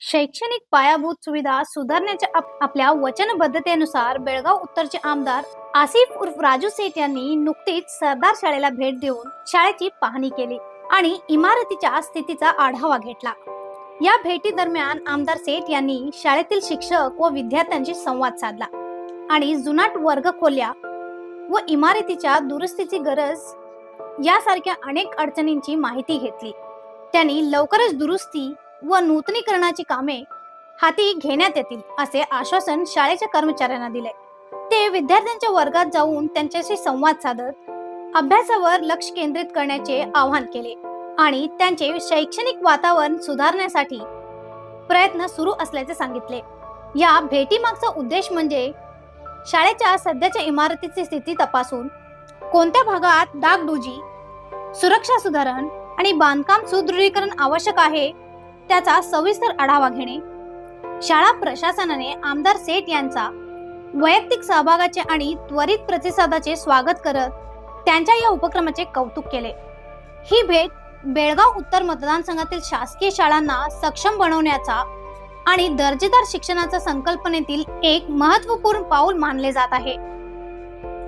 शैक्षणिक पायाभूत सुविधा सुधारण्याच्या आपल्या वचनबद्धतेनुसार बेळगाव उत्तरचे आमदार आसिफ उर्फ राजू सेठ यांनी नुकतीच सरदार शाळेला भेट देऊन शाळेची पाहणी केली आणि इमारतीच्या स्थितीचा आढावा घेतला। या भेटी दरम्यान आमदार सेठ यांनी शाळेतील शिक्षक व विद्यार्थ्यांशी संवाद साधला आणि जुनाट वर्गखोल्या व इमारतीच्या दुरुस्तीची गरज यासारख्या अनेक अडचणींची माहिती घेतली। त्यांनी लवकरच दुरुस्ती व नूतनीकरणाची कामे हाती घेण्यात येतील असे आश्वासन शाळेच्या कर्मचाऱ्यांना दिले। ते विद्यार्थ्यांच्या वर्गात जाऊन त्यांच्याशी संवाद साधत अभ्यासावर लक्ष केंद्रित करण्याचे आवाहन केले आणि त्यांचे शैक्षणिक वातावरण सुधारण्यासाठी प्रयत्न सुरू असल्याचे सांगितले। या भेटीमागचा उद्देश म्हणजे शाळेच्या सध्याच्या इमारतीची स्थिती तपासून कोणत्या भागात डागडुजी, सुरक्षा सुधारण आणि बांधकाम सुदृढीकरण आवश्यक आहे त्याचा सविस्तर आढावा घेणे। शाळा प्रशासनाने आमदार सेठ यांचा वैयक्तिक सहभागाचे आणि त्वरित प्रतिसादाचे स्वागत करत त्यांच्या या उपक्रमाचे कौतुक केले। ही भेट बेळगाव उत्तर मतदारसंघातील शासकीय शाळांना सक्षम बनवण्याचा आणि दर्जेदार शिक्षणाच्या संकल्पनेतील एक महत्त्वपूर्ण पाऊल मानले जात आहे।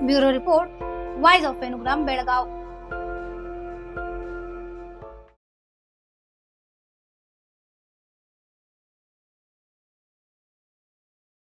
Bureau report, voice of Venugram, Belgaum.